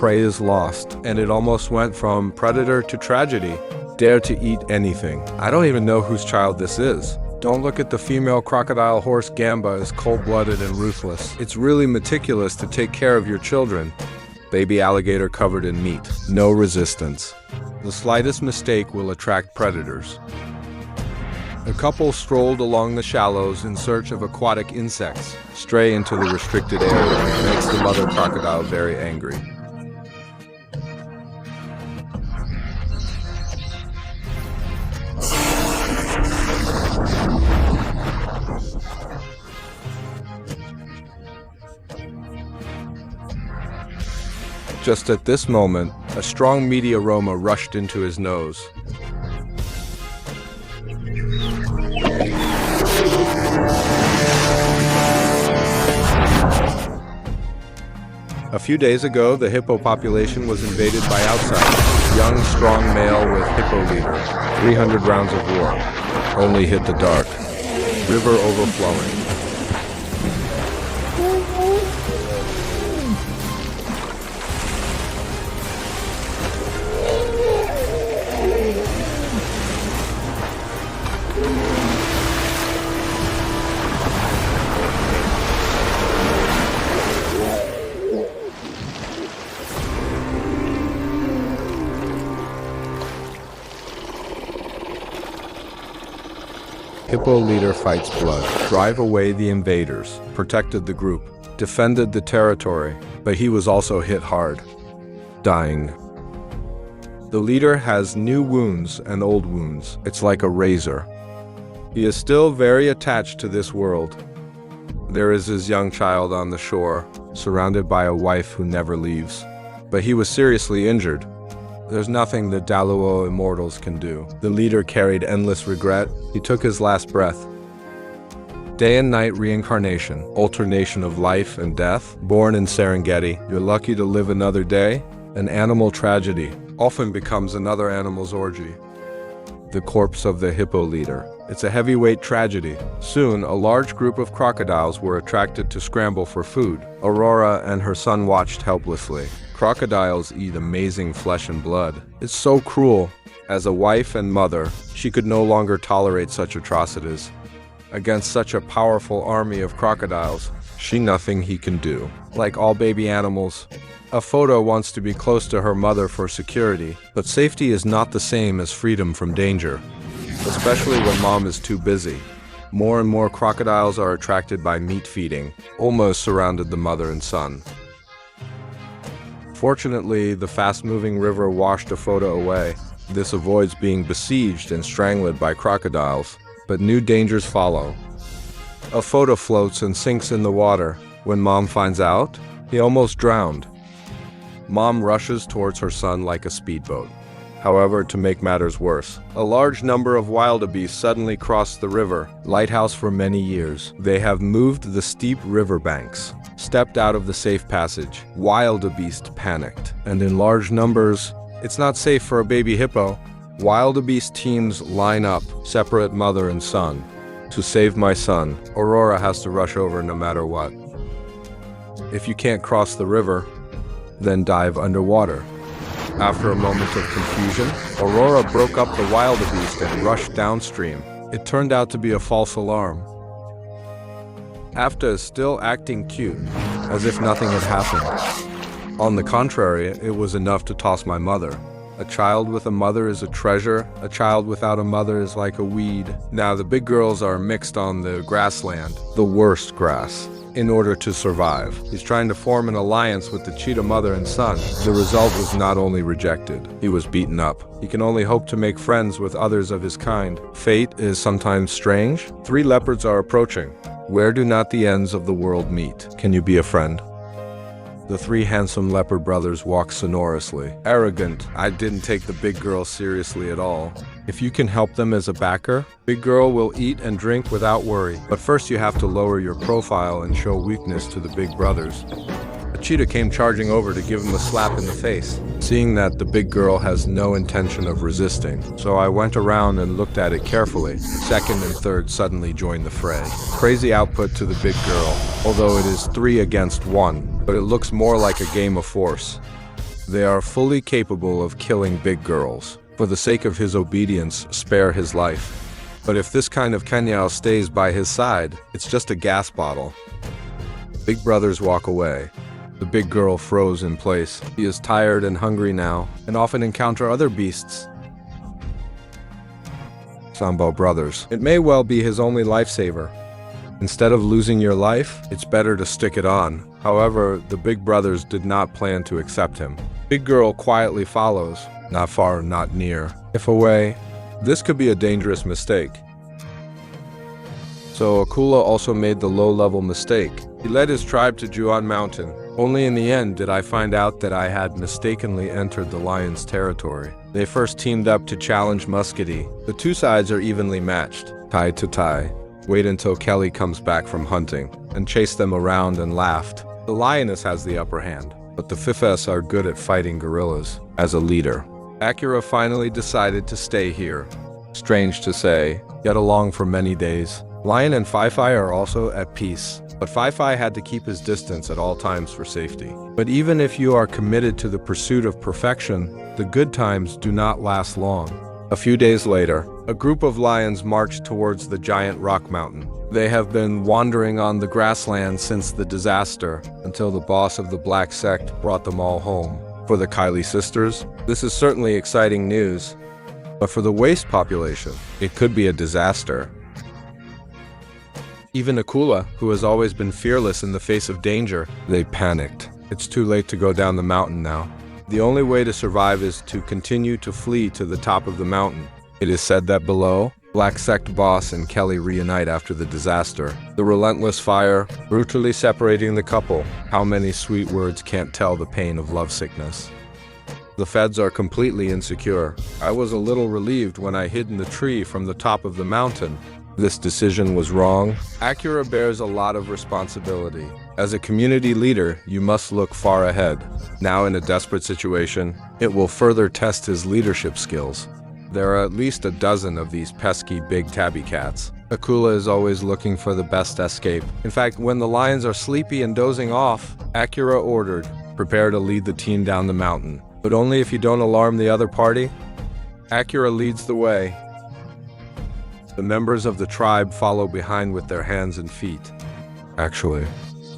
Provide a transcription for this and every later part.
prey is lost, and it almost went from predator to tragedy. Dare to eat anything. I don't even know whose child this is. Don't look at the female crocodile horse Gamba as cold-blooded and ruthless. It's really meticulous to take care of your children. Baby alligator covered in meat. No resistance. The slightest mistake will attract predators. A couple strolled along the shallows in search of aquatic insects. Stray into the restricted area makes the mother crocodile very angry. Just at this moment, a strong meaty aroma rushed into his nose. A few days ago, the hippo population was invaded by outsiders. Young, strong male with hippo leader. 300 rounds of war. Only hit the dark. River overflowing. Hippo leader fights blood, drive away the invaders, protected the group, defended the territory, but he was also hit hard, dying. The leader has new wounds and old wounds. It's like a razor. He is still very attached to this world. There is his young child on the shore, surrounded by a wife who never leaves. But he was seriously injured. There's nothing the Daluo immortals can do. The leader carried endless regret. He took his last breath. Day and night reincarnation, alternation of life and death. Born in Serengeti, you're lucky to live another day. An animal tragedy often becomes another animal's orgy. The corpse of the hippo leader. It's a heavyweight tragedy. Soon, a large group of crocodiles were attracted to scramble for food. Aurora and her son watched helplessly. Crocodiles eat amazing flesh and blood. It's so cruel. As a wife and mother, she could no longer tolerate such atrocities. Against such a powerful army of crocodiles, nothing he can do. Like all baby animals, a photo wants to be close to her mother for security, but safety is not the same as freedom from danger, especially when mom is too busy. More and more crocodiles are attracted by meat feeding, almost surrounded the mother and son. Fortunately, the fast-moving river washed a photo away. This avoids being besieged and strangled by crocodiles, but new dangers follow. A photo floats and sinks in the water. When mom finds out, he almost drowned. Mom rushes towards her son like a speedboat. However, to make matters worse, a large number of wildebeest suddenly crossed the river, lighthouse for many years. They have moved the steep river banks, stepped out of the safe passage. Wildebeest panicked, and in large numbers, it's not safe for a baby hippo. Wildebeest teams line up, separate mother and son. To save my son, Aurora has to rush over no matter what. If you can't cross the river, then dive underwater. After a moment of confusion, Aurora broke up the wildebeest and rushed downstream. It turned out to be a false alarm. After still acting cute, as if nothing had happened. On the contrary, it was enough to toss my mother. A child with a mother is a treasure. A child without a mother is like a weed. Now the big girls are mixed on the grassland, the worst grass, in order to survive. He's trying to form an alliance with the cheetah mother and son. The result was not only rejected, he was beaten up. He can only hope to make friends with others of his kind. Fate is sometimes strange. 3 leopards are approaching. Where do not the ends of the world meet? Can you be a friend? The 3 handsome leopard brothers walk sonorously. Arrogant, I didn't take the big girl seriously at all. If you can help them as a backer, big girl will eat and drink without worry. But first you have to lower your profile and show weakness to the big brothers. A cheetah came charging over to give him a slap in the face, seeing that the big girl has no intention of resisting. So I went around and looked at it carefully. Second and third suddenly joined the fray. Crazy output to the big girl, although it is 3 against 1, but it looks more like a game of force. They are fully capable of killing big girls. For the sake of his obedience, spare his life. But if this kind of Kenyao stays by his side, it's just a gas bottle. Big brothers walk away. The big girl froze in place. He is tired and hungry now, and often encounter other beasts. Sambo brothers. It may well be his only lifesaver. Instead of losing your life, it's better to stick it on. However, the big brothers did not plan to accept him. Big girl quietly follows. Not far, not near. If away, this could be a dangerous mistake. So Akula also made the low-level mistake. He led his tribe to Juan Mountain. Only in the end did I find out that I had mistakenly entered the lion's territory. They first teamed up to challenge Muscady. The two sides are evenly matched, tie to tie. Wait until Kelly comes back from hunting, and chase them around and laughed. The lioness has the upper hand, but the Fifes are good at fighting gorillas. As a leader, Acura finally decided to stay here. Strange to say, get along for many days. Lion and Fi-Fi are also at peace, but Fi-Fi had to keep his distance at all times for safety. But even if you are committed to the pursuit of perfection, the good times do not last long. A few days later, a group of lions marched towards the giant rock mountain. They have been wandering on the grassland since the disaster, until the boss of the Black Sect brought them all home. For the Kylie sisters, this is certainly exciting news. But for the waste population, it could be a disaster. Even Akula, who has always been fearless in the face of danger, they panicked. It's too late to go down the mountain now. The only way to survive is to continue to flee to the top of the mountain. It is said that below, Black Sect boss and Kelly reunite after the disaster. The relentless fire, brutally separating the couple. How many sweet words can't tell the pain of lovesickness. The feds are completely insecure. I was a little relieved when I hid in the tree from the top of the mountain. This decision was wrong. Acura bears a lot of responsibility. As a community leader, you must look far ahead. Now in a desperate situation, it will further test his leadership skills. There are at least a dozen of these pesky big tabby cats. Akula is always looking for the best escape. In fact, when the lions are sleepy and dozing off, Acura ordered, prepare to lead the team down the mountain. But only if you don't alarm the other party. Acura leads the way. The members of the tribe follow behind with their hands and feet. Actually,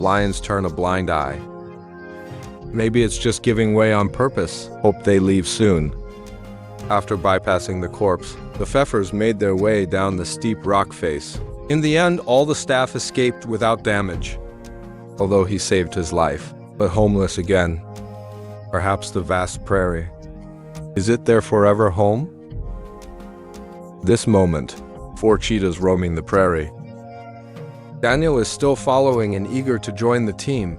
lions turn a blind eye. Maybe it's just giving way on purpose. Hope they leave soon. After bypassing the corpse, the Pfeffers made their way down the steep rock face. In the end, all the staff escaped without damage. Although he saved his life, but homeless again. Perhaps the vast prairie. Is it their forever home? This moment, 4 cheetahs roaming the prairie. Daniel is still following and eager to join the team.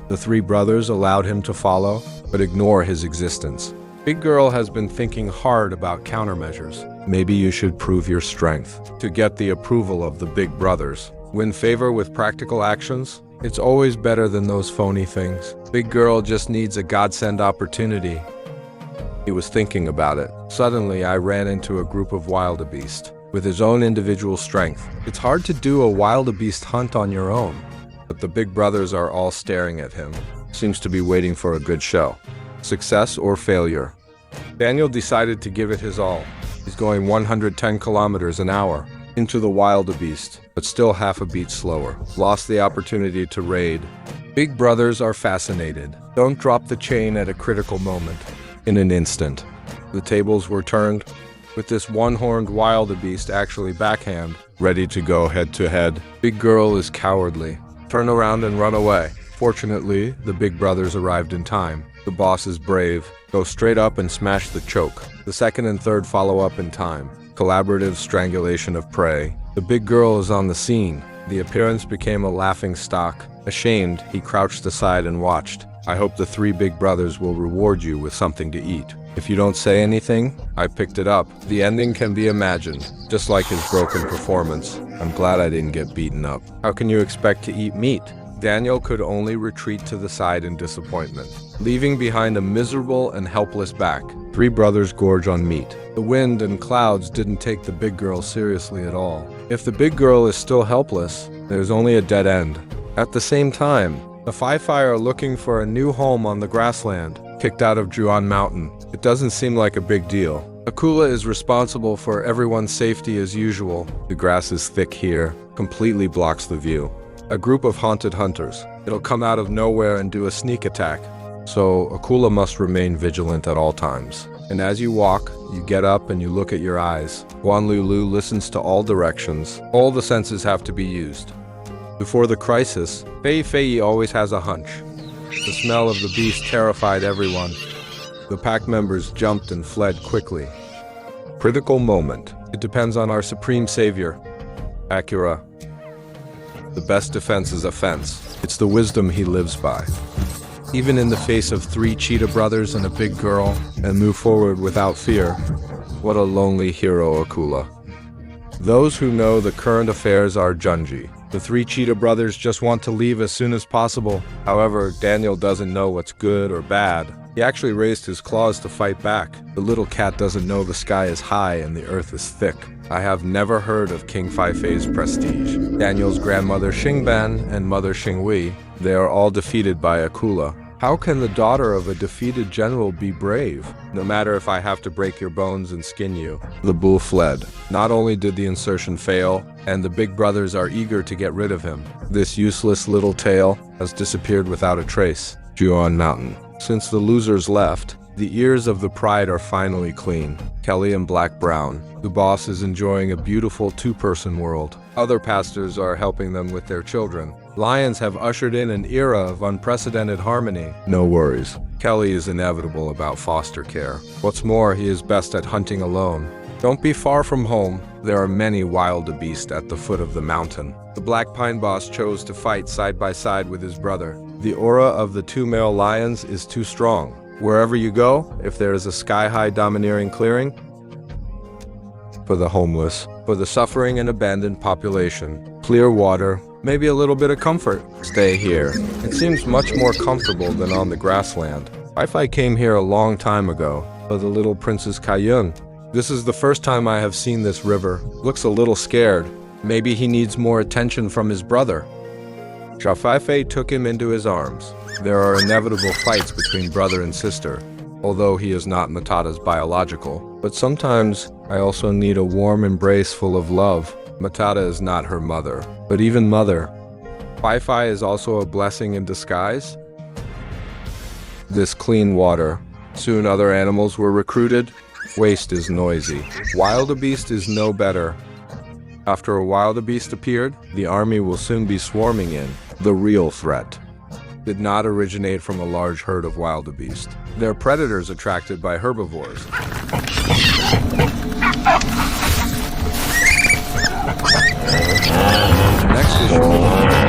The 3 brothers allowed him to follow, but ignore his existence. Big Girl has been thinking hard about countermeasures. Maybe you should prove your strength to get the approval of the big brothers. Win favor with practical actions. It's always better than those phony things. Big Girl just needs a godsend opportunity. He was thinking about it. Suddenly, I ran into a group of wildebeest. With his own individual strength, it's hard to do a wildebeest hunt on your own. But the big brothers are all staring at him. Seems to be waiting for a good show. Success or failure. Daniel decided to give it his all. He's going 110 kilometers an hour into the wildebeest, but still half a beat slower. Lost the opportunity to raid. Big brothers are fascinated. Don't drop the chain at a critical moment. In an instant, the tables were turned, with this one-horned wildebeest actually backhand, ready to go head-to-head. Big Girl is cowardly. Turn around and run away. Fortunately, the big brothers arrived in time. The boss is brave. Go straight up and smash the choke. The second and third follow up in time. Collaborative strangulation of prey. The big girl is on the scene. The appearance became a laughing stock. Ashamed, he crouched aside and watched. I hope the 3 big brothers will reward you with something to eat. If you don't say anything, I picked it up. The ending can be imagined, just like his broken performance. I'm glad I didn't get beaten up. How can you expect to eat meat? Daniel could only retreat to the side in disappointment, leaving behind a miserable and helpless back. 3 brothers gorge on meat. The wind and clouds didn't take the big girl seriously at all. If the big girl is still helpless, there's only a dead end. At the same time, the Fi-Fi are looking for a new home on the grassland. kicked out of Juan Mountain. It doesn't seem like a big deal. Akula is responsible for everyone's safety as usual. The grass is thick here, completely blocks the view. A group of haunted hunters. It'll come out of nowhere and do a sneak attack. So Akula must remain vigilant at all times. And as you walk, you get up and you look at your eyes. Juan Lulu listens to all directions. All the senses have to be used. Before the crisis, Fei always has a hunch. The smell of the beast terrified everyone. The pack members jumped and fled quickly. Critical moment. It depends on our supreme savior, Acura. The best defense is offense. It's the wisdom he lives by. Even in the face of 3 cheetah brothers and a big girl, and move forward without fear. What a lonely hero, Akula. Those who know the current affairs are Junji. The 3 cheetah brothers just want to leave as soon as possible. However, Daniel doesn't know what's good or bad. He actually raised his claws to fight back. The little cat doesn't know the sky is high and the earth is thick. I have never heard of King Feifei's prestige. Daniel's grandmother Xingban and mother Xingwei, they are all defeated by Akula. How can the daughter of a defeated general be brave? No matter if I have to break your bones and skin you. The bull fled. Not only did the insertion fail, and the big brothers are eager to get rid of him. This useless little tail has disappeared without a trace. Juan Mountain. Since the losers left, the ears of the pride are finally clean. Kelly and Black Brown. The boss is enjoying a beautiful 2-person world. Other pastors are helping them with their children. Lions have ushered in an era of unprecedented harmony. No worries. Kelly is inevitable about foster care. What's more, he is best at hunting alone. Don't be far from home. There are many wildebeest at the foot of the mountain. The Black Pine boss chose to fight side by side with his brother. The aura of the 2 male lions is too strong. Wherever you go, if there is a sky-high domineering clearing, for the homeless, for the suffering and abandoned population, clear water, maybe a little bit of comfort, stay here. It seems much more comfortable than on the grassland. Feifei came here a long time ago, for the little Princess Kaiyun. This is the first time I have seen this river. Looks a little scared. Maybe he needs more attention from his brother. Xiao Feifei took him into his arms. There are inevitable fights between brother and sister, although he is not Matata's biological. But sometimes I also need a warm embrace full of love. Matata is not her mother, but even mother. Feifei is also a blessing in disguise. This clean water. Soon other animals were recruited. Waste is noisy. Wildebeest is no better. After a wildebeest appeared, the army will soon be swarming in. The real threat did not originate from a large herd of wildebeest. They're predators attracted by herbivores. Next issue.